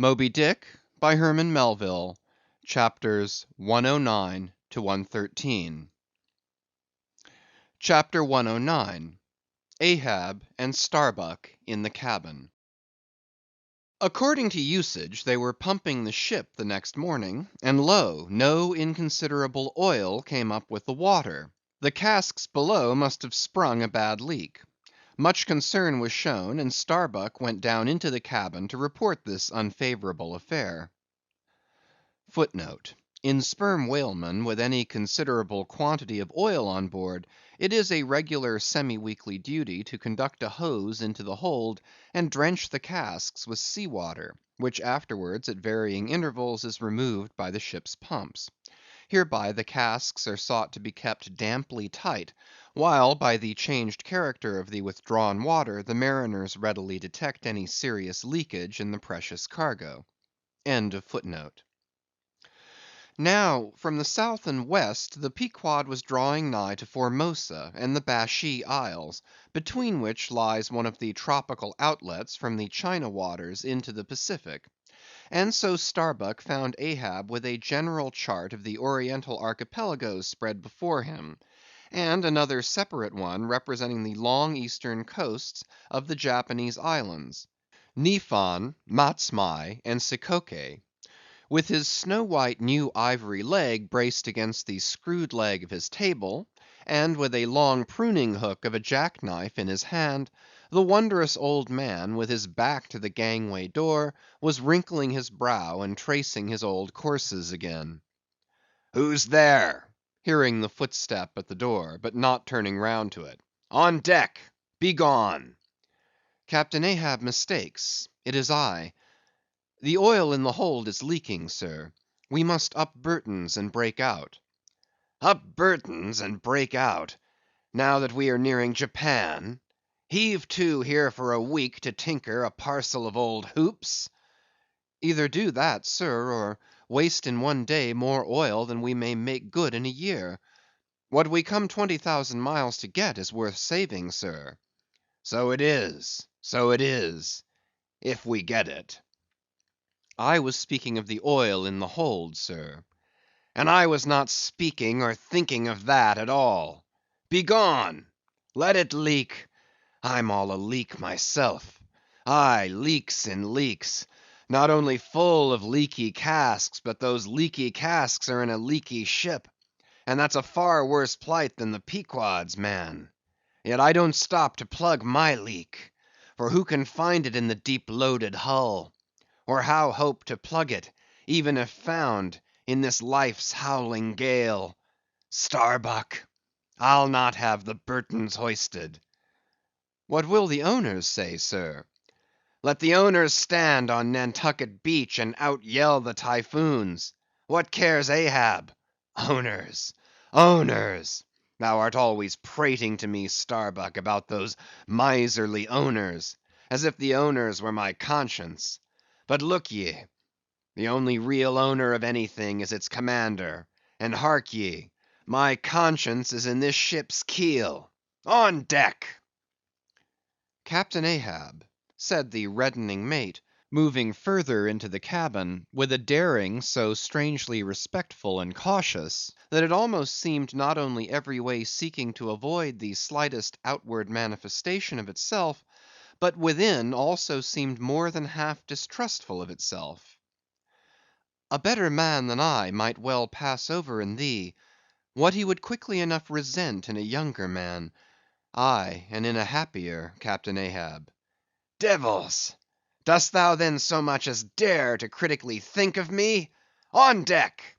Moby-Dick by Herman Melville, chapters 109 to 113. Chapter 109. Ahab and Starbuck in the Cabin. According to usage, they were pumping the ship the next morning, and lo, no inconsiderable oil came up with the water. The casks below must have sprung a bad leak. Much concern was shown, and Starbuck went down into the cabin to report this unfavorable affair. Footnote: In sperm whalemen with any considerable quantity of oil on board, it is a regular semi-weekly duty to conduct a hose into the hold and drench the casks with sea water, which afterwards at varying intervals is removed by the ship's pumps. Hereby the casks are sought to be kept damply tight, while by the changed character of the withdrawn water the mariners readily detect any serious leakage in the precious cargo. End of footnote. Now, from the south and west the Pequod was drawing nigh to Formosa and the Bashee Isles, between which lies one of the tropical outlets from the China waters into the Pacific. And so Starbuck found Ahab with a general chart of the Oriental archipelagos spread before him, and another separate one representing the long eastern coasts of the Japanese islands, Niphon, Matsmai, and Sikoke. With his snow-white new ivory leg braced against the screwed leg of his table, and with a long pruning hook of a jackknife in his hand, the wondrous old man, with his back to the gangway door, was wrinkling his brow and tracing his old courses again. "Who's there?" hearing the footstep at the door, but not turning round to it. "On deck! Begone!" "Captain Ahab mistakes. It is I. The oil in the hold is leaking, sir. We must up Burton's and break out." "Up Burton's and break out? Now that we are nearing Japan? Heave to here for a week to tinker a parcel of old hoops?" "Either do that, sir, or waste in one day more oil than we may make good in a year. What we come 20,000 miles to get is worth saving, sir." "So it is, so it is, if we get it." "I was speaking of the oil in the hold, sir." "And I was not speaking or thinking of that at all. Begone! Let it leak. I'm all a leak myself. Aye, leaks in leaks. Not only full of leaky casks, but those leaky casks are in a leaky ship, and that's a far worse plight than the Pequod's, man. Yet I don't stop to plug my leak, for who can find it in the deep loaded hull? Or how hope to plug it, even if found, in this life's howling gale? Starbuck, I'll not have the Burtons hoisted." "What will the owners say, sir?" "Let the owners stand on Nantucket beach and out yell the typhoons. What cares Ahab? Owners, owners! Thou art always prating to me, Starbuck, about those miserly owners, as if the owners were my conscience. But look ye, the only real owner of anything is its commander, and hark ye, my conscience is in this ship's keel. On deck!" "Captain Ahab," said the reddening mate, moving further into the cabin, with a daring so strangely respectful and cautious, that it almost seemed not only every way seeking to avoid the slightest outward manifestation of itself, but within also seemed more than half distrustful of itself. "A better man than I might well pass over in thee, what he would quickly enough resent in a younger man; aye, and in a happier, Captain Ahab." "Devils! Dost thou then so much as dare to critically think of me? On deck!"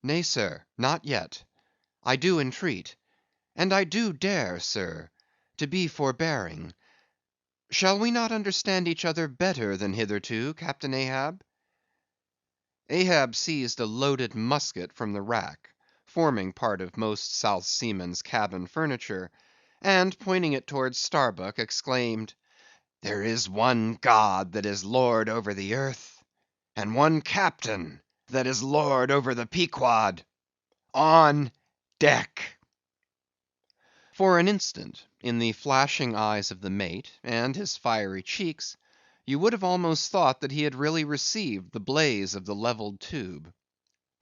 "Nay, sir, not yet. I do entreat, and I do dare, sir, to be forbearing. Shall we not understand each other better than hitherto, Captain Ahab?" Ahab seized a loaded musket from the rack, forming part of most South Seamen's cabin furniture, and pointing it towards Starbuck, exclaimed, "There is one God that is Lord over the earth, and one Captain that is Lord over the Pequod. On deck!" For an instant, in the flashing eyes of the mate, and his fiery cheeks, You would have almost thought that he had really received the blaze of the levelled tube.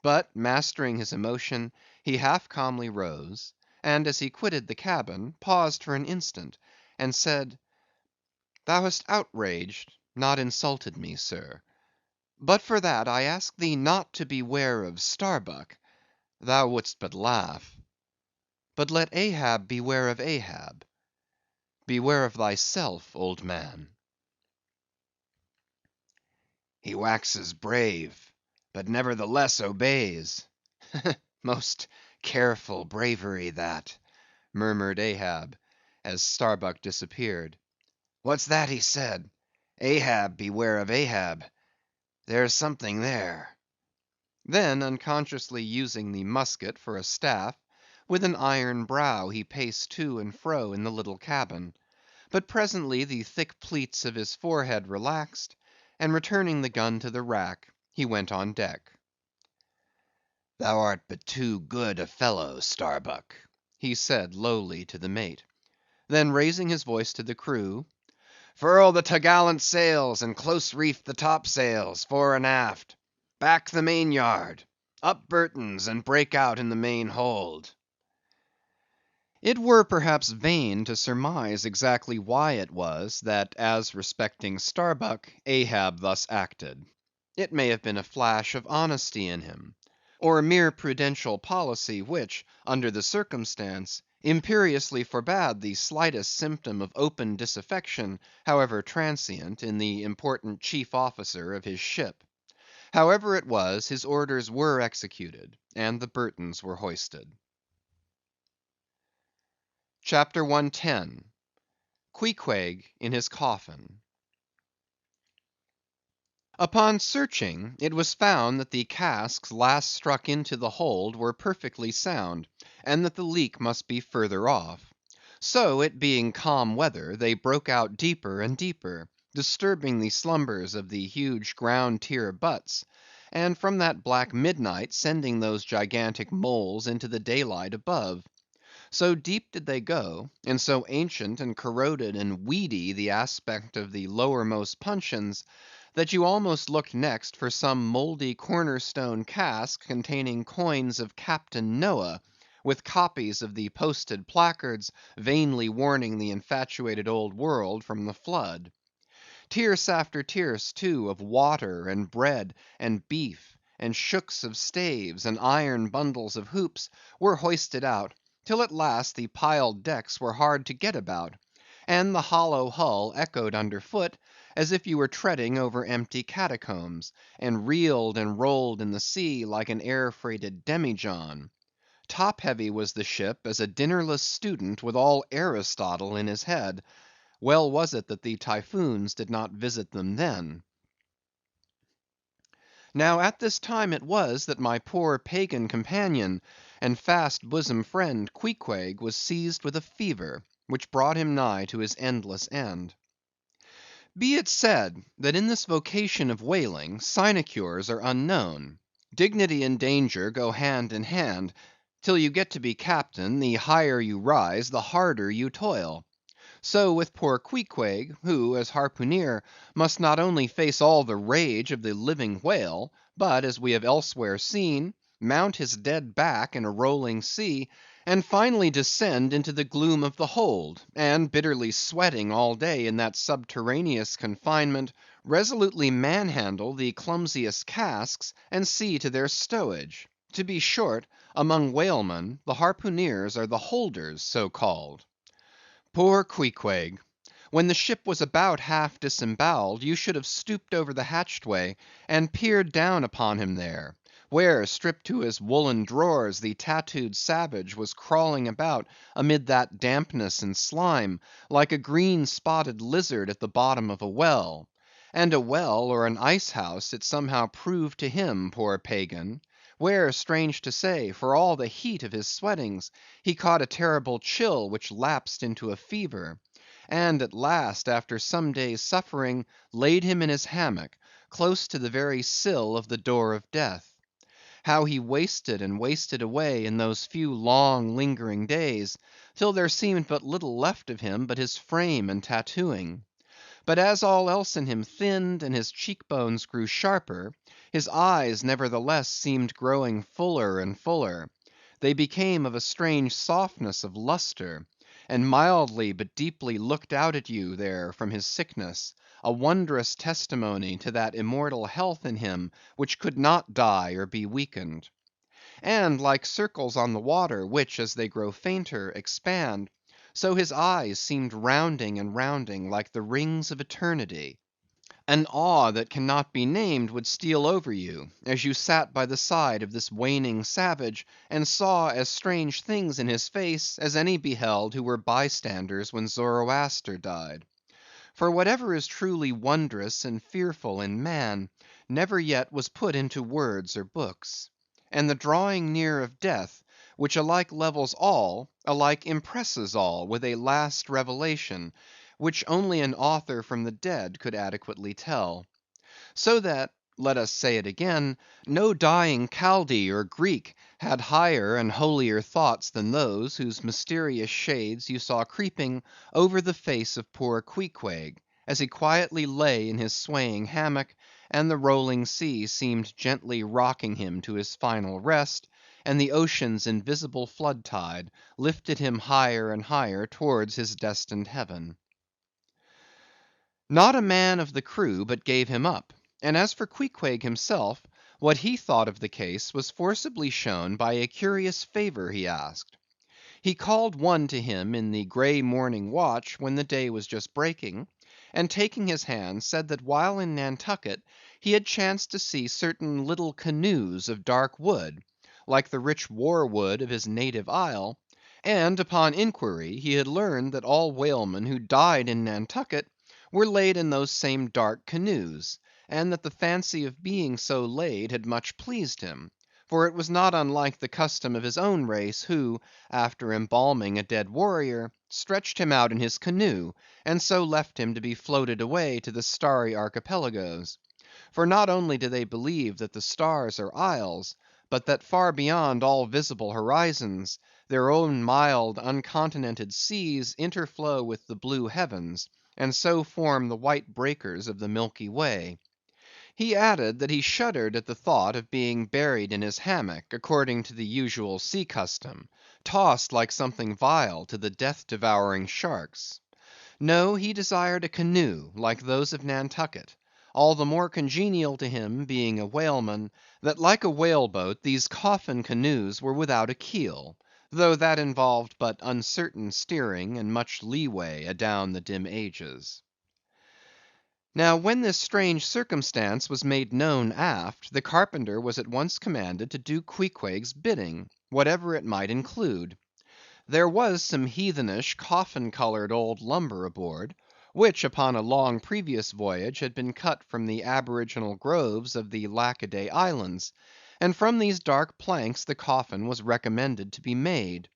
But mastering his emotion, he half calmly rose, and as he quitted the cabin, paused for an instant, and said, "Thou hast outraged, not insulted me, sir. But for that, I ask thee not to beware of Starbuck. Thou wouldst but laugh. But let Ahab beware of Ahab. Beware of thyself, old man." He waxes brave, but nevertheless obeys. Most careful bravery that, murmured Ahab, as Starbuck disappeared. What's that he said? Ahab, beware of Ahab. There's something there. Then, unconsciously using the musket for a staff, with an iron brow he paced to and fro in the little cabin; but presently the thick pleats of his forehead relaxed, and returning the gun to the rack, he went on deck. "Thou art but too good a fellow, Starbuck," he said lowly to the mate. Then raising his voice to the crew, "Furl the t'gallant sails, and close reef the topsails, fore and aft. Back the main yard. Up Burtons, and break out in the main hold." It were perhaps vain to surmise exactly why it was, that as respecting Starbuck, Ahab thus acted. It may have been a flash of honesty in him, or mere prudential policy which, under the circumstance, imperiously forbade the slightest symptom of open disaffection, however transient, in the important chief officer of his ship. However it was, his orders were executed, and the Burtons were hoisted. CHAPTER 110. Queequeg in his Coffin. Upon searching, it was found that the casks last struck into the hold were perfectly sound, and that the leak must be further off. So, it being calm weather, they broke out deeper and deeper, disturbing the slumbers of the huge ground tier butts, and from that black midnight sending those gigantic moles into the daylight above. So deep did they go, and so ancient and corroded and weedy the aspect of the lowermost puncheons, that you almost looked next for some mouldy corner stone cask containing coins of Captain Noah, with copies of the posted placards vainly warning the infatuated old world from the flood. Tierce after tierce, too, of water, and bread, and beef, and shooks of staves, and iron bundles of hoops, were hoisted out, till at last the piled decks were hard to get about, and the hollow hull echoed under foot, as if you were treading over empty catacombs, and reeled and rolled in the sea like an air-freighted demijohn. Top-heavy was the ship as a dinnerless student with all Aristotle in his head. Well was it that the typhoons did not visit them then. Now at this time it was that my poor pagan companion and fast bosom friend Queequeg was seized with a fever, which brought him nigh to his endless end. Be it said, that in this vocation of whaling, sinecures are unknown. Dignity and danger go hand in hand. Till you get to be captain, the higher you rise, the harder you toil. So with poor Queequeg, who, as harpooneer, must not only face all the rage of the living whale, but, as we have elsewhere seen, mount his dead back in a rolling sea, and finally descend into the gloom of the hold, and bitterly sweating all day in that subterraneous confinement, resolutely manhandle the clumsiest casks, and see to their stowage. To be short, among whalemen, the harpooneers are the holders, so called. Poor Queequeg! When the ship was about half disembowelled, you should have stooped over the hatchway, and peered down upon him there, where, stripped to his woolen drawers, the tattooed savage was crawling about amid that dampness and slime, like a green spotted lizard at the bottom of a well; and a well or an ice house it somehow proved to him, poor pagan, where, strange to say, for all the heat of his sweatings, he caught a terrible chill which lapsed into a fever, and at last, after some days' suffering, laid him in his hammock, close to the very sill of the door of death. How he wasted and wasted away in those few long lingering days, till there seemed but little left of him but his frame and tattooing. But as all else in him thinned, and his cheekbones grew sharper, his eyes nevertheless seemed growing fuller and fuller. They became of a strange softness of lustre, and mildly but deeply looked out at you there from his sickness, a wondrous testimony to that immortal health in him which could not die or be weakened. And like circles on the water, which, as they grow fainter, expand, so his eyes seemed rounding and rounding like the rings of eternity. An awe that cannot be named would steal over you, as you sat by the side of this waning savage, and saw as strange things in his face as any beheld who were bystanders when Zoroaster died. For whatever is truly wondrous and fearful in man, never yet was put into words or books. And the drawing near of death, which alike levels all, alike impresses all with a last revelation, which only an author from the dead could adequately tell. So that, let us say it again, no dying Chaldee or Greek had higher and holier thoughts than those whose mysterious shades you saw creeping over the face of poor Queequeg, as he quietly lay in his swaying hammock, and the rolling sea seemed gently rocking him to his final rest, and the ocean's invisible flood tide lifted him higher and higher towards his destined heaven. Not a man of the crew but gave him up; and as for Queequeg himself, what he thought of the case was forcibly shown by a curious favour he asked. He called one to him in the grey morning watch when the day was just breaking, and taking his hand, said that while in Nantucket he had chanced to see certain little canoes of dark wood, like the rich war wood of his native isle, and upon inquiry he had learned that all whalemen who died in Nantucket were laid in those same dark canoes, and that the fancy of being so laid had much pleased him; for it was not unlike the custom of his own race, who, after embalming a dead warrior, stretched him out in his canoe, and so left him to be floated away to the starry archipelagoes. For not only do they believe that the stars are isles, but that far beyond all visible horizons, their own mild uncontinented seas interflow with the blue heavens, and so form the white breakers of the Milky Way. He added that he shuddered at the thought of being buried in his hammock, according to the usual sea custom, tossed like something vile to the death‐devouring sharks. No, he desired a canoe like those of Nantucket, all the more congenial to him, being a whaleman, that like a whale boat these coffin canoes were without a keel, though that involved but uncertain steering and much leeway adown the dim ages. Now when this strange circumstance was made known aft, the carpenter was at once commanded to do Queequeg's bidding, whatever it might include. There was some heathenish, coffin‐coloured old lumber aboard, which upon a long previous voyage had been cut from the aboriginal groves of the Lackaday Islands, and from these dark planks the coffin was recommended to be made.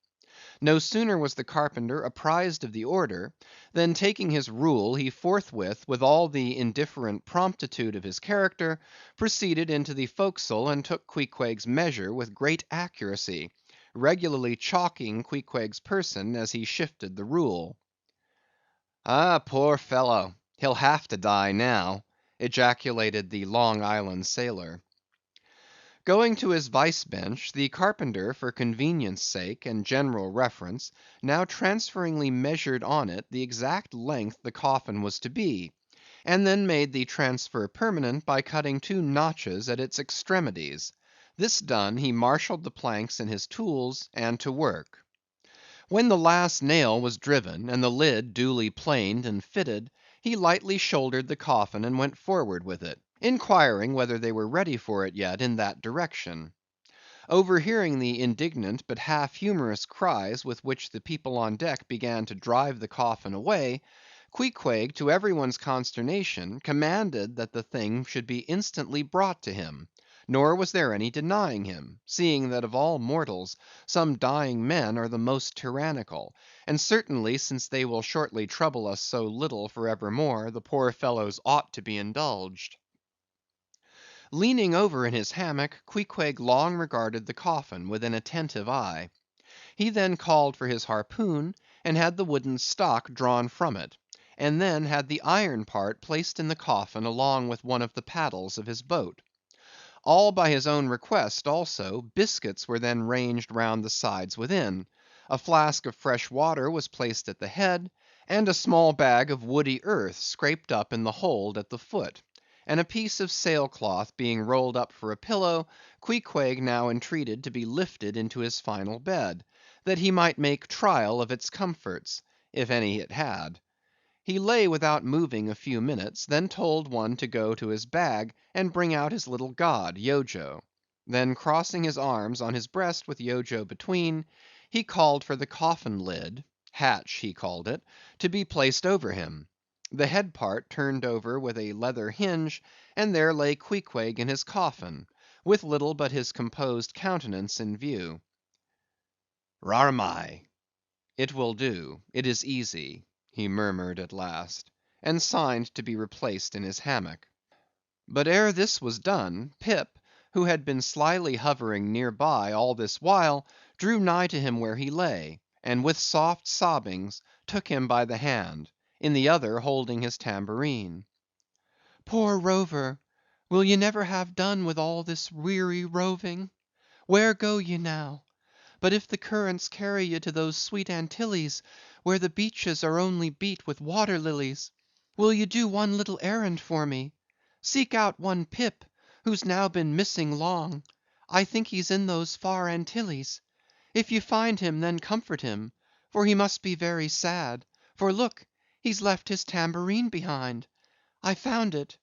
No sooner was the carpenter apprised of the order, than taking his rule he forthwith, with all the indifferent promptitude of his character, proceeded into the forecastle and took Queequeg's measure with great accuracy, regularly chalking Queequeg's person as he shifted the rule. "Ah, poor fellow! he'll have to die now," ejaculated the Long Island sailor. Going to his vice bench, the carpenter, for convenience sake and general reference, now transferringly measured on it the exact length the coffin was to be, and then made the transfer permanent by cutting 2 notches at its extremities. This done, he marshalled the planks and his tools, and to work. When the last nail was driven, and the lid duly planed and fitted, he lightly shouldered the coffin and went forward with it, inquiring whether they were ready for it yet in that direction. Overhearing the indignant but half humorous cries with which the people on deck began to drive the coffin away, Queequeg, to every one's consternation, commanded that the thing should be instantly brought to him; nor was there any denying him, seeing that of all mortals, some dying men are the most tyrannical, and certainly since they will shortly trouble us so little for evermore, the poor fellows ought to be indulged. Leaning over in his hammock, Queequeg long regarded the coffin with an attentive eye. He then called for his harpoon, and had the wooden stock drawn from it, and then had the iron part placed in the coffin along with one of the paddles of his boat. All by his own request also, biscuits were then ranged round the sides within, a flask of fresh water was placed at the head, and a small bag of woody earth scraped up in the hold at the foot; and a piece of sailcloth being rolled up for a pillow, Queequeg now entreated to be lifted into his final bed, that he might make trial of its comforts, if any it had. He lay without moving a few minutes, then told one to go to his bag and bring out his little god, Yojo. Then crossing his arms on his breast with Yojo between, he called for the coffin lid (hatch he called it) to be placed over him. The head part turned over with a leather hinge, and there lay Queequeg in his coffin, with little but his composed countenance in view. "Rarmai." "It will do; it is easy," he murmured at last, and signed to be replaced in his hammock. But ere this was done, Pip, who had been slyly hovering near by all this while, drew nigh to him where he lay, and with soft sobbings took him by the hand, in the other holding his tambourine. "Poor rover, will ye never have done with all this weary roving? Where go ye now? But if the currents carry ye to those sweet Antilles, where the beaches are only beat with water lilies, will ye do one little errand for me? Seek out one Pip, who's now been missing long; I think he's in those far Antilles. If ye find him, then comfort him, for he must be very sad; for look, he's left his tambourine behind. I found it.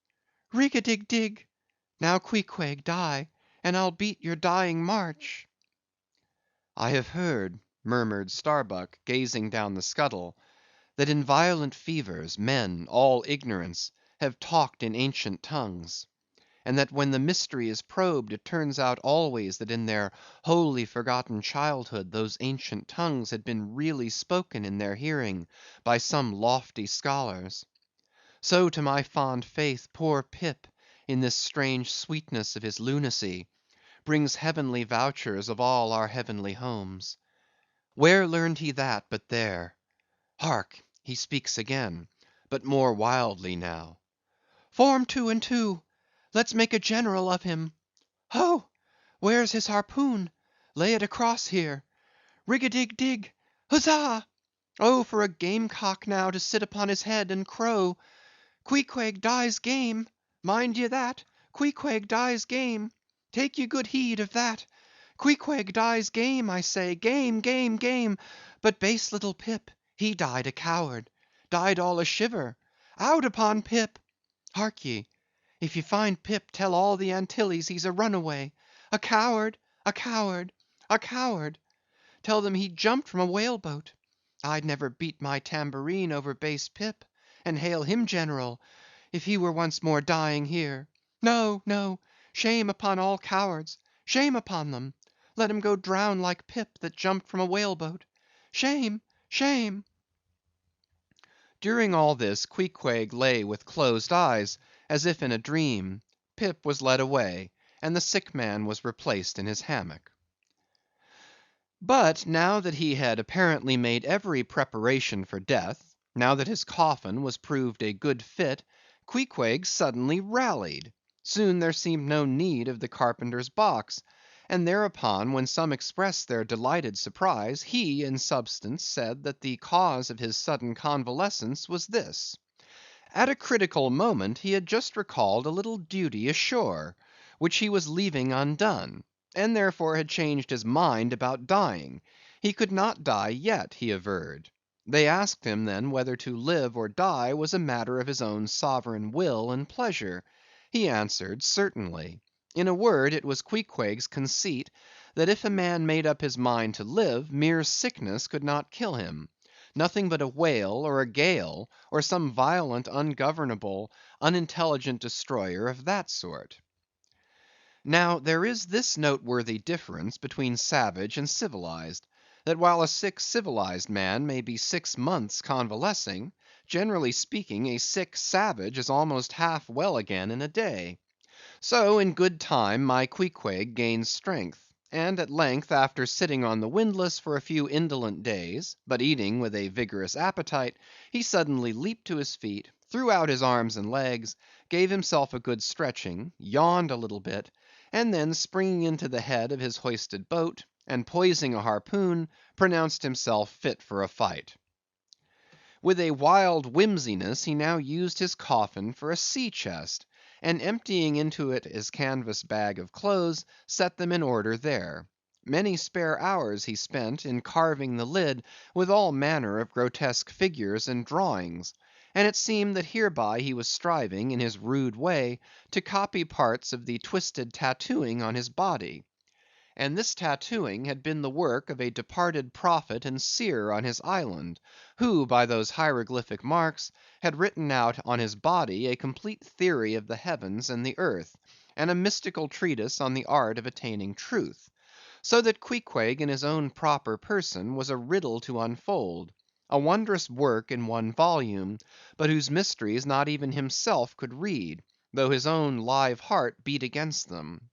Rig-a-dig-dig! Now, Queequeg, die, and I'll beat your dying march." "I have heard," murmured Starbuck, gazing down the scuttle, "that in violent fevers men, all ignorance, have talked in ancient tongues; and that when the mystery is probed, it turns out always that in their wholly forgotten childhood those ancient tongues had been really spoken in their hearing by some lofty scholars. So to my fond faith, poor Pip, in this strange sweetness of his lunacy, brings heavenly vouchers of all our heavenly homes. Where learned he that but there? Hark, he speaks again, but more wildly now. Form 2 and 2, let's make a general of him. Ho! where's his harpoon? Lay it across here. Rig-a-dig-dig! Huzza! Oh, for a gamecock now to sit upon his head and crow! Queequeg dies game, mind ye that, Queequeg dies game, take ye good heed of that. Queequeg dies game, I say, game, game, game; but base little Pip, he died a coward, died all a shiver. Out upon Pip! Hark ye, if ye find Pip, tell all the Antilles he's a runaway, a coward, a coward, a coward. Tell them he jumped from a whale boat. I'd never beat my tambourine over base Pip, and hail him general, if he were once more dying here. No, no, shame upon all cowards, shame upon them. Let him go drown like Pip that jumped from a whale boat. Shame, shame." During all this, Queequeg lay with closed eyes, as if in a dream. Pip was led away, and the sick man was replaced in his hammock. But now that he had apparently made every preparation for death, now that his coffin was proved a good fit, Queequeg suddenly rallied. Soon there seemed no need of the carpenter's box; and thereupon, when some expressed their delighted surprise, he, in substance, said that the cause of his sudden convalescence was this: at a critical moment he had just recalled a little duty ashore, which he was leaving undone, and therefore had changed his mind about dying; he could not die yet, he averred. They asked him then whether to live or die was a matter of his own sovereign will and pleasure. He answered, certainly. In a word, it was Queequeg's conceit, that if a man made up his mind to live, mere sickness could not kill him; nothing but a whale, or a gale, or some violent, ungovernable, unintelligent destroyer of that sort. Now, there is this noteworthy difference between savage and civilized, that while a sick civilized man may be 6 months convalescing, generally speaking, a sick savage is almost half well again in a day. So in good time my Queequeg gains strength. and at length, after sitting on the windlass for a few indolent days, but eating with a vigorous appetite, he suddenly leaped to his feet, threw out his arms and legs, gave himself a good stretching, yawned a little bit, and then springing into the head of his hoisted boat, and poising a harpoon, pronounced himself fit for a fight. With a wild whimsiness he now used his coffin for a sea chest, and emptying into it his canvas bag of clothes, set them in order there. Many spare hours he spent in carving the lid with all manner of grotesque figures and drawings, and it seemed that hereby he was striving, in his rude way, to copy parts of the twisted tattooing on his body. And this tattooing had been the work of a departed prophet and seer on his island, who by those hieroglyphic marks had written out on his body a complete theory of the heavens and the earth, and a mystical treatise on the art of attaining truth; so that Queequeg in his own proper person was a riddle to unfold, a wondrous work in one volume, but whose mysteries not even himself could read, though his own live heart beat against them.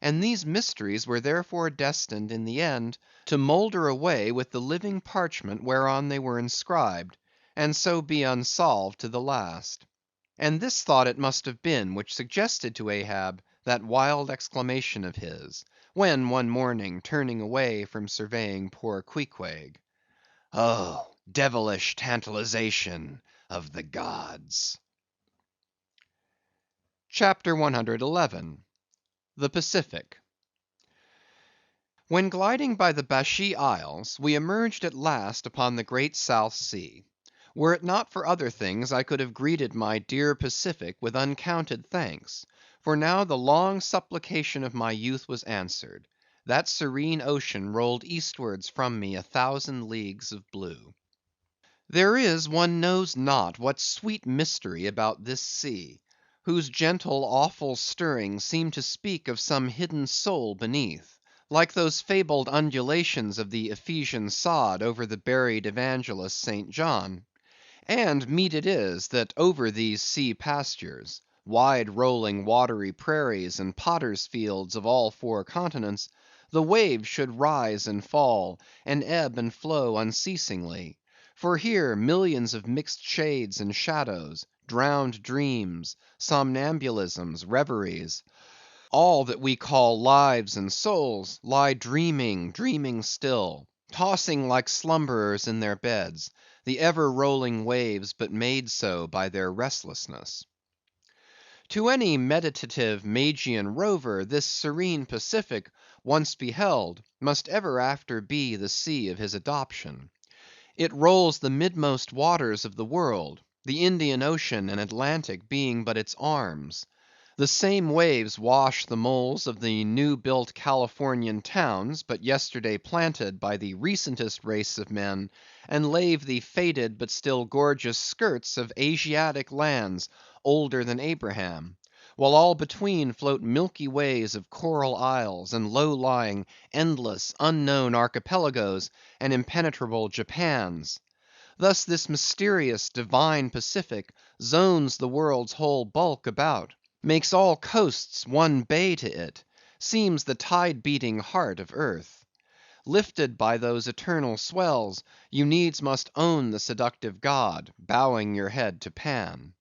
And these mysteries were therefore destined in the end to moulder away with the living parchment whereon they were inscribed, and so be unsolved to the last. And this thought it must have been which suggested to Ahab that wild exclamation of his, when one morning turning away from surveying poor Queequeg—"Oh, devilish tantalization of the gods!" CHAPTER 111. The Pacific. When gliding by the Bashee Isles, we emerged at last upon the great South Sea. Were it not for other things, I could have greeted my dear Pacific with uncounted thanks; for now the long supplication of my youth was answered; that serene ocean rolled eastwards from me 1,000 leagues of blue. There is, one knows not what sweet mystery about this sea, whose gentle, awful stirrings seem to speak of some hidden soul beneath, like those fabled undulations of the Ephesian sod over the buried evangelist St. John. And meet it is, that over these sea pastures, wide rolling watery prairies and potters' fields of all 4 continents, the waves should rise and fall, and ebb and flow unceasingly; for here millions of mixed shades and shadows, drowned dreams, somnambulisms, reveries, all that we call lives and souls, lie dreaming, dreaming still, tossing like slumberers in their beds, the ever rolling waves but made so by their restlessness. To any meditative Magian rover, this serene Pacific, once beheld, must ever after be the sea of his adoption. It rolls the midmost waters of the world, the Indian Ocean and Atlantic being but its arms. The same waves wash the moles of the new built Californian towns, but yesterday planted by the recentest race of men, and lave the faded but still gorgeous skirts of Asiatic lands older than Abraham; while all between float milky ways of coral isles, and low lying, endless, unknown archipelagos, and impenetrable Japans. Thus this mysterious, divine Pacific zones the world's whole bulk about, makes all coasts one bay to it, seems the tide-beating heart of earth. Lifted by those eternal swells, you needs must own the seductive god, bowing your head to Pan.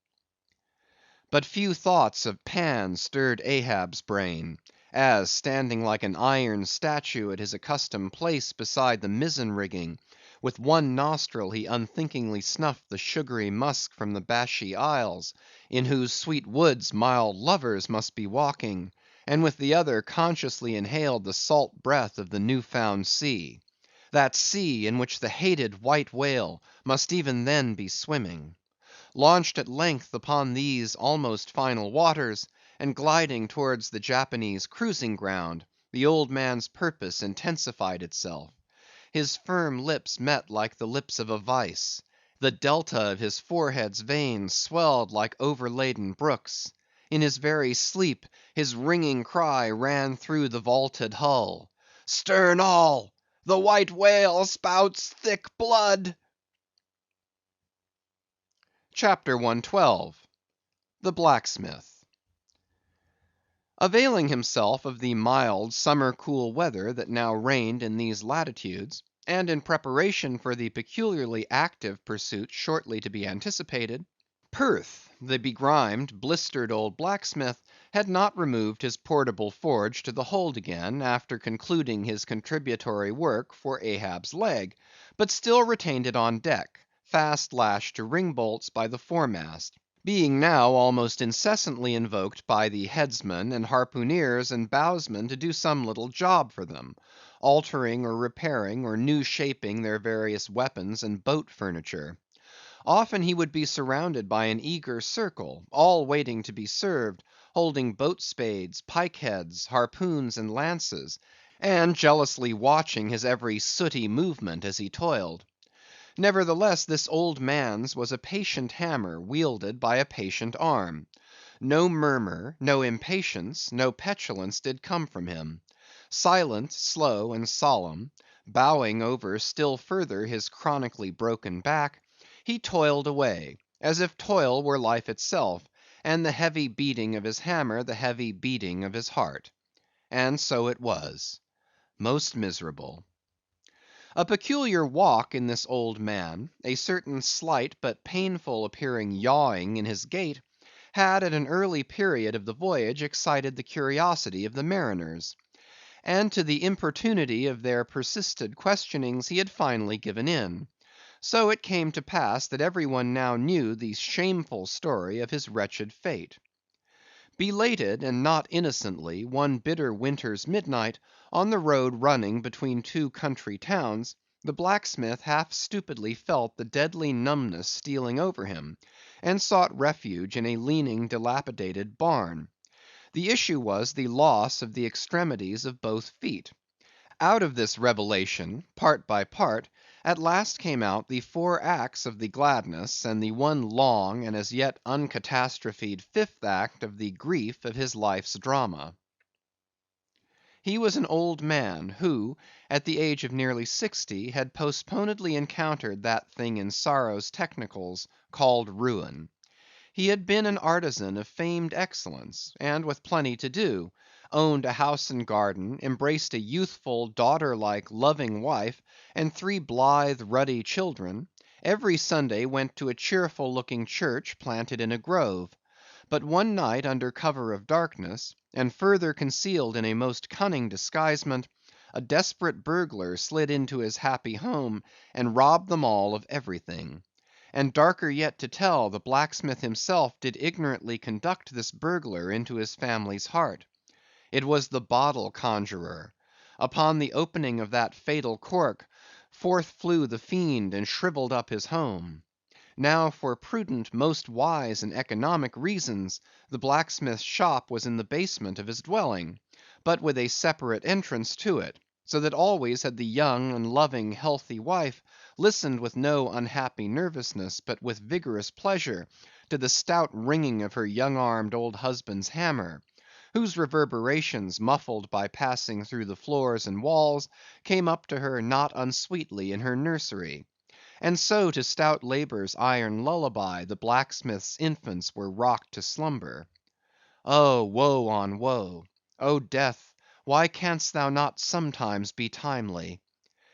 But few thoughts of Pan stirred Ahab's brain, as, standing like an iron statue at his accustomed place beside the mizzen rigging, with one nostril he unthinkingly snuffed the sugary musk from the Bashee Isles, in whose sweet woods mild lovers must be walking, and with the other consciously inhaled the salt breath of the new found sea; that sea in which the hated white whale must even then be swimming. Launched at length upon these almost final waters, and gliding towards the Japanese cruising ground, the old man's purpose intensified itself. His firm lips met like the lips of a vice; the delta of his forehead's veins swelled like overladen brooks; in his very sleep his ringing cry ran through the vaulted hull—"Stern all! The white whale spouts thick blood!" CHAPTER 112. The Blacksmith. Availing himself of the mild summer cool weather that now reigned in these latitudes, and in preparation for the peculiarly active pursuit shortly to be anticipated, Perth, the begrimed, blistered old blacksmith, had not removed his portable forge to the hold again, after concluding his contributory work for Ahab's leg, but still retained it on deck, fast lashed to ring bolts by the foremast, being now almost incessantly invoked by the headsmen and harpooneers and bowsmen to do some little job for them, altering or repairing or new shaping their various weapons and boat furniture. Often he would be surrounded by an eager circle, all waiting to be served, holding boat spades, pike heads, harpoons, and lances, and jealously watching his every sooty movement as he toiled. Nevertheless, this old man's was a patient hammer wielded by a patient arm. No murmur, no impatience, no petulance did come from him. Silent, slow, and solemn, bowing over still further his chronically broken back, he toiled away, as if toil were life itself, and the heavy beating of his hammer the heavy beating of his heart. And so it was. Most miserable. A peculiar walk in this old man, a certain slight but painful appearing yawing in his gait, had at an early period of the voyage excited the curiosity of the mariners. And to the importunity of their persisted questionings he had finally given in. So it came to pass that every one now knew the shameful story of his wretched fate. Belated, and not innocently, one bitter winter's midnight, on the road running between two country towns, the blacksmith half stupidly felt the deadly numbness stealing over him, and sought refuge in a leaning, dilapidated barn. The issue was the loss of the extremities of both feet. Out of this revelation, part by part, at last came out the 4 acts of the gladness, and the one long and as yet uncatastrophed 5th act of the grief of his life's drama. He was an old man, who, at the age of nearly 60, had postponedly encountered that thing in sorrow's technicals called ruin. He had been an artisan of famed excellence, and with plenty to do, owned a house and garden, embraced a youthful, daughter‐like, loving wife, and 3 blithe, ruddy children; every Sunday went to a cheerful‐looking church planted in a grove. But one night under cover of darkness, and further concealed in a most cunning disguisement, a desperate burglar slid into his happy home, and robbed them all of everything. And darker yet to tell, the blacksmith himself did ignorantly conduct this burglar into his family's heart. It was the bottle conjurer. Upon the opening of that fatal cork, forth flew the fiend and shrivelled up his home. Now for prudent, most wise, and economic reasons, the blacksmith's shop was in the basement of his dwelling, but with a separate entrance to it, so that always had the young and loving healthy wife listened with no unhappy nervousness, but with vigorous pleasure, to the stout ringing of her young-armed old husband's hammer, whose reverberations, muffled by passing through the floors and walls, came up to her not unsweetly in her nursery. And so to stout labor's iron lullaby the blacksmith's infants were rocked to slumber. Oh, woe on woe! Oh, death, why canst thou not sometimes be timely?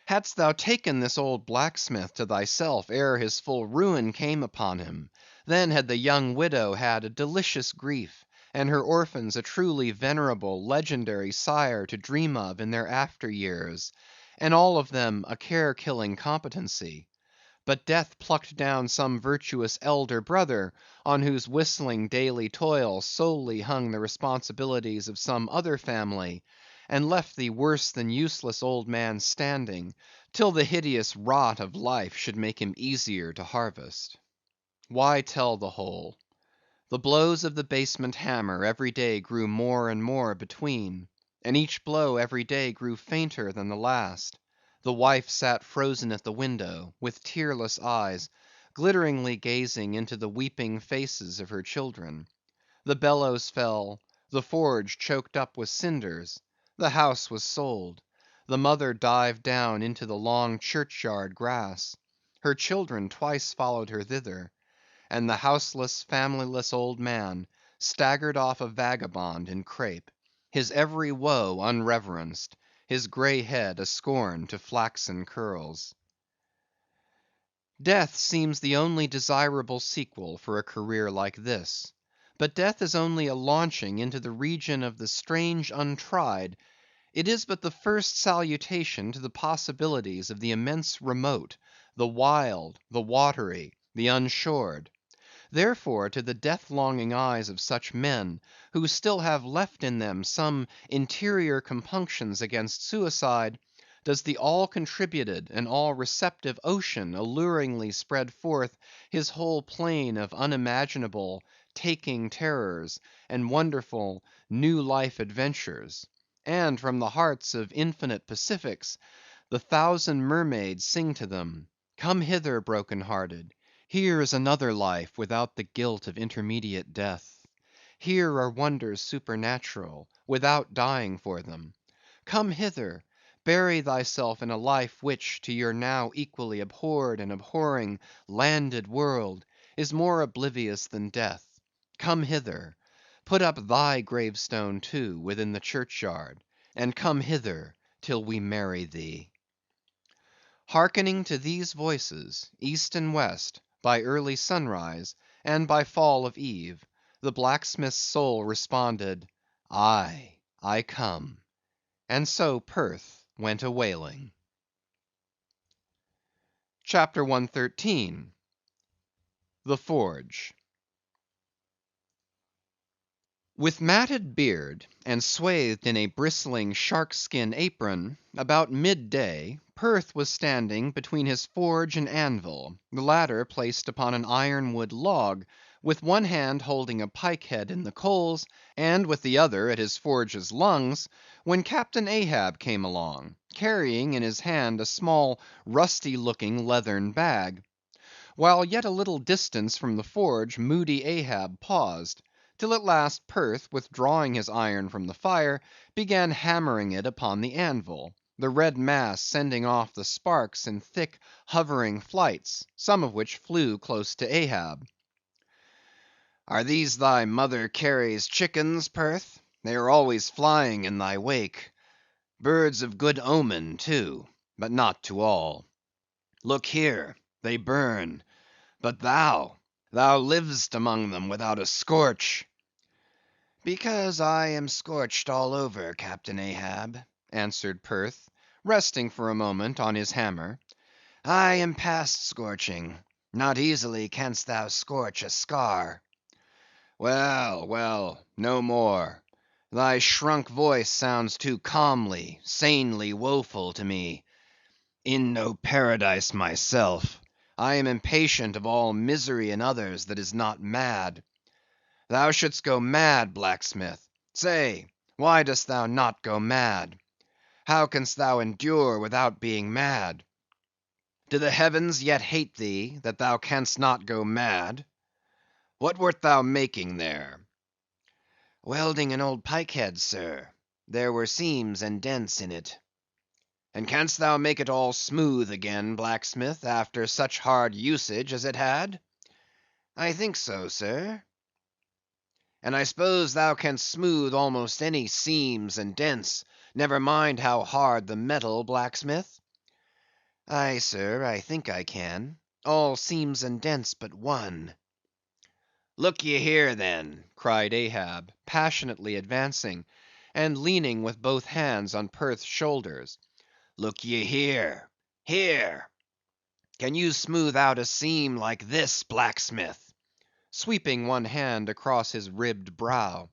Hadst thou taken this old blacksmith to thyself ere his full ruin came upon him, then had the young widow had a delicious grief, and her orphans a truly venerable, legendary sire to dream of in their after years, and all of them a care-killing competency. But death plucked down some virtuous elder brother, on whose whistling daily toil solely hung the responsibilities of some other family, and left the worse than useless old man standing, till the hideous rot of life should make him easier to harvest. Why tell the whole? The blows of the basement hammer every day grew more and more between, and each blow every day grew fainter than the last. The wife sat frozen at the window, with tearless eyes, glitteringly gazing into the weeping faces of her children. The bellows fell, the forge choked up with cinders, the house was sold, the mother dived down into the long churchyard grass, her children twice followed her thither, and the houseless, familyless old man staggered off a vagabond in crape, his every woe unreverenced, his grey head a scorn to flaxen curls. Death seems the only desirable sequel for a career like this. But death is only a launching into the region of the strange untried. It is but the first salutation to the possibilities of the immense remote, the wild, the watery, the unshored. Therefore, to the death‐longing eyes of such men, who still have left in them some interior compunctions against suicide, does the all‐contributed and all‐receptive ocean alluringly spread forth his whole plain of unimaginable, taking terrors, and wonderful new life adventures; and from the hearts of infinite Pacifics, the thousand mermaids sing to them, "Come hither, broken hearted! Here is another life without the guilt of intermediate death. Here are wonders supernatural, without dying for them. Come hither, bury thyself in a life which, to your now equally abhorred and abhorring landed world, is more oblivious than death. Come hither, put up thy gravestone too within the churchyard, and come hither till we marry thee." Hearkening to these voices, east and west, by early sunrise, and by fall of eve, the blacksmith's soul responded, "Aye, I come." And so Perth went a whaling. CHAPTER 113. The Forge. With matted beard, and swathed in a bristling shark‐skin apron, about mid‐day, Perth was standing between his forge and anvil, the latter placed upon an iron‐wood log, with one hand holding a pike‐head in the coals, and with the other at his forge's lungs, when Captain Ahab came along, carrying in his hand a small rusty‐looking leathern bag. While yet a little distance from the forge, moody Ahab paused; till at last Perth, withdrawing his iron from the fire, began hammering it upon the anvil, the red mass sending off the sparks in thick hovering flights, some of which flew close to Ahab. "Are these thy mother Carey's chickens, Perth? They are always flying in thy wake. Birds of good omen, too, but not to all. Look here, they burn; but thou livest among them without a scorch." "Because I am scorched all over, Captain Ahab," answered Perth, resting for a moment on his hammer. "I am past scorching; not easily canst thou scorch a scar." "Well, well, no more. Thy shrunk voice sounds too calmly, sanely woeful to me. In no paradise myself, I am impatient of all misery in others that is not mad. Thou shouldst go mad, blacksmith. Say, why dost thou not go mad? How canst thou endure without being mad? Do the heavens yet hate thee, that thou canst not go mad? What wert thou making there?" "Welding an old pike‐head, sir. There were seams and dents in it." "And canst thou make it all smooth again, blacksmith, after such hard usage as it had?" "I think so, sir." "And I suppose thou canst smooth almost any seams and dents, never mind how hard the metal, blacksmith?" "Aye, sir, I think I can; all seams and dents but one." "Look ye here, then," cried Ahab, passionately advancing, and leaning with both hands on Perth's shoulders. "Look ye here, here. Can you smooth out a seam like this, blacksmith?" sweeping one hand across his ribbed brow.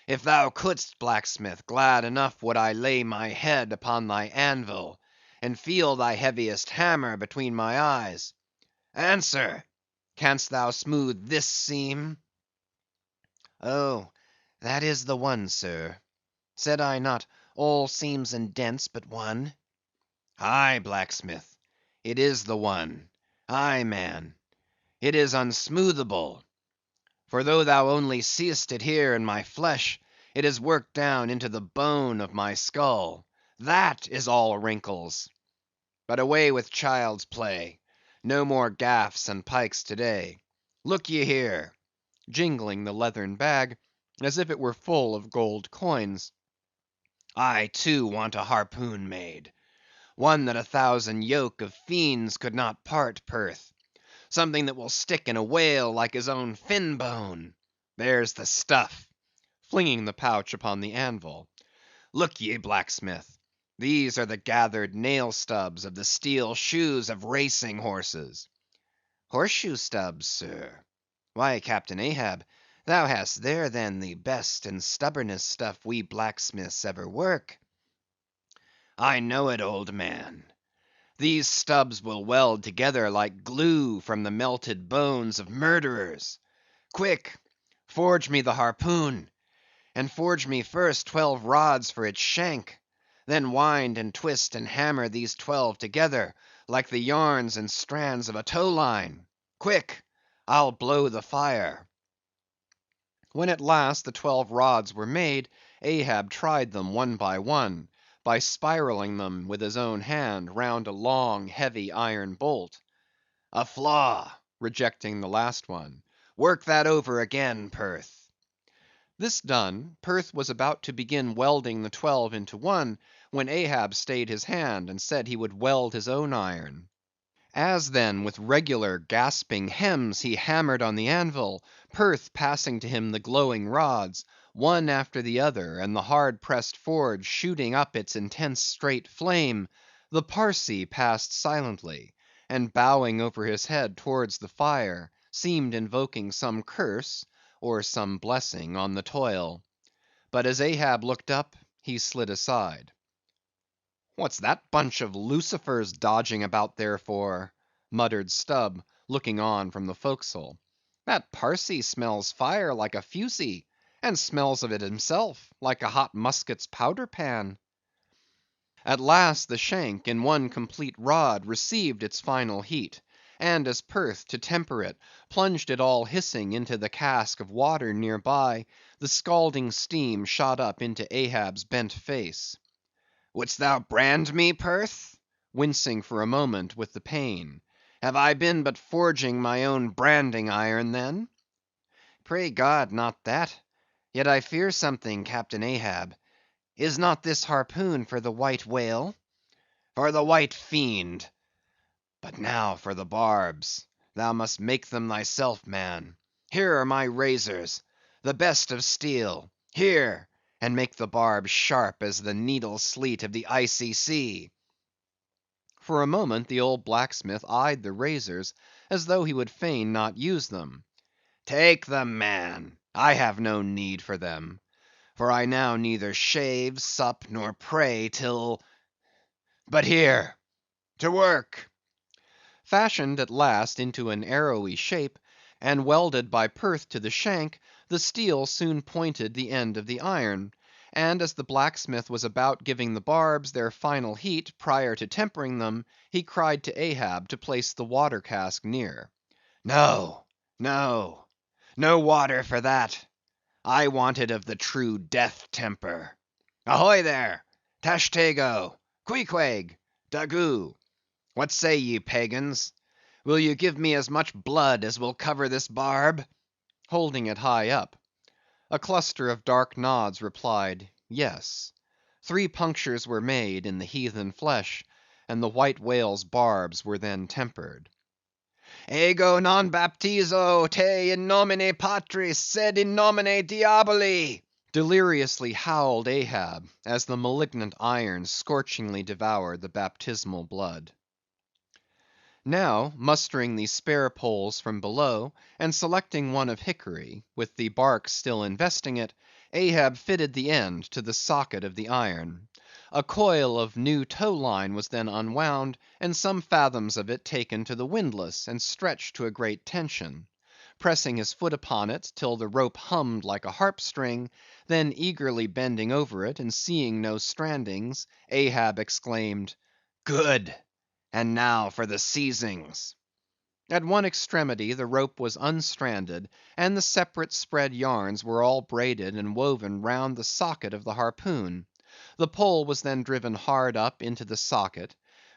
"If thou couldst, blacksmith, glad enough would I lay my head upon thy anvil, and feel thy heaviest hammer between my eyes. Answer, canst thou smooth this seam?" "Oh, that is the one, sir. Said I not all seams and dents but one?" "Aye, blacksmith, it is the one. Aye, man, it is unsmoothable. For though thou only seest it here in my flesh, it is worked down into the bone of my skull. That is all wrinkles. But away with child's play; no more gaffs and pikes to day. Look ye here," jingling the leathern bag, as if it were full of gold coins. I too want a harpoon made. One that 1,000 yoke of fiends could not part, Perth. Something that will stick in a whale like his own fin bone. There's the stuff," flinging the pouch upon the anvil. "Look ye, blacksmith, these are the gathered nail stubs of the steel shoes of racing horses." "Horseshoe stubs, sir? Why, Captain Ahab, thou hast there then the best and stubbornest stuff we blacksmiths ever work." "I know it, old man. These stubs will weld together like glue from the melted bones of murderers. Quick, forge me the harpoon, and forge me first 12 rods for its shank. Then wind and twist and hammer these 12 together, like the yarns and strands of a tow line. Quick, I'll blow the fire." When at last the 12 rods were made, Ahab tried them one, by spiraling them with his own hand round a long, heavy iron bolt. "A flaw," rejecting the last one. "Work that over again, Perth." This done, Perth was about to begin welding the 12 into one, when Ahab stayed his hand, and said he would weld his own iron. As then with regular gasping hems he hammered on the anvil, Perth passing to him the glowing rods, one after the other, and the hard pressed forge shooting up its intense straight flame, the Parsee passed silently, and bowing over his head towards the fire, seemed invoking some curse or some blessing on the toil. But as Ahab looked up, he slid aside. "What's that bunch of lucifers dodging about there for?" muttered Stubb, looking on from the forecastle. "That Parsee smells fire like a fusee, and smells of it himself like a hot musket's powder pan." At last the shank in one complete rod received its final heat, and as Perth, to temper it, plunged it all hissing into the cask of water near by, the scalding steam shot up into Ahab's bent face. "Wouldst thou brand me, Perth?" wincing for a moment with the pain. "Have I been but forging my own branding iron, then?" "Pray God, not that. Yet I fear something, Captain Ahab. Is not this harpoon for the white whale?" "For the white fiend. But now for the barbs. Thou must make them thyself, man. Here are my razors, the best of steel. Here, and make the barbs sharp as the needle sleet of the icy sea." For a moment the old blacksmith eyed the razors, as though he would fain not use them. "Take them, man. I have no need for them. For I now neither shave, sup, nor pray till—but here, to work." Fashioned at last into an arrowy shape, and welded by Perth to the shank, the steel soon pointed the end of the iron; and as the blacksmith was about giving the barbs their final heat prior to tempering them, he cried to Ahab to place the water cask near. "No, no, no water for that. I want it of the true death temper. Ahoy there! Tashtego, Queequeg, Daggoo! What say ye, pagans? Will ye give me as much blood as will cover this barb?" holding it high up. A cluster of dark nods replied, yes. 3 punctures were made in the heathen flesh, and the white whale's barbs were then tempered. "Ego non baptizo te in nomine Patris, sed in nomine Diaboli!" deliriously howled Ahab, as the malignant iron scorchingly devoured the baptismal blood. Now, mustering the spare poles from below, and selecting one of hickory, with the bark still investing it, Ahab fitted the end to the socket of the iron. A coil of new tow line was then unwound, and some fathoms of it taken to the windlass, and stretched to a great tension. Pressing his foot upon it till the rope hummed like a harp string, then eagerly bending over it, and seeing no strandings, Ahab exclaimed, "Good! And now for the seizings." At one extremity the rope was unstranded, and the separate spread yarns were all braided and woven round the socket of the harpoon. The pole was then driven hard up into the socket.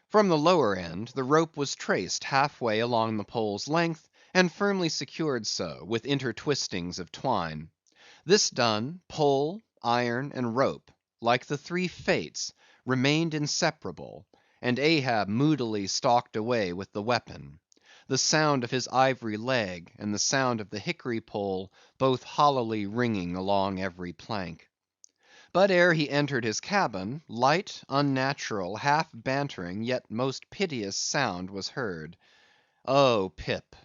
From the lower end, the rope was traced half way along the pole's length, and firmly secured so, with intertwistings of twine. This done, pole, iron, and rope like the three Fates, remained inseparable, and Ahab moodily stalked away with the weapon; the sound of his ivory leg, and the sound of the hickory pole, both hollowly ringing along every plank. But ere he entered his cabin, light, unnatural, half bantering, yet most piteous sound was heard. Oh, Pip!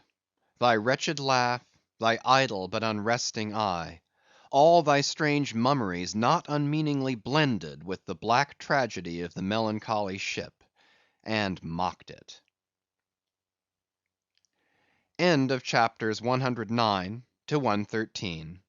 thy wretched laugh, thy idle but unresting eye, all thy strange mummeries not unmeaningly blended with the black tragedy of the melancholy ship, and mocked it. End of Chapters 109 to 113.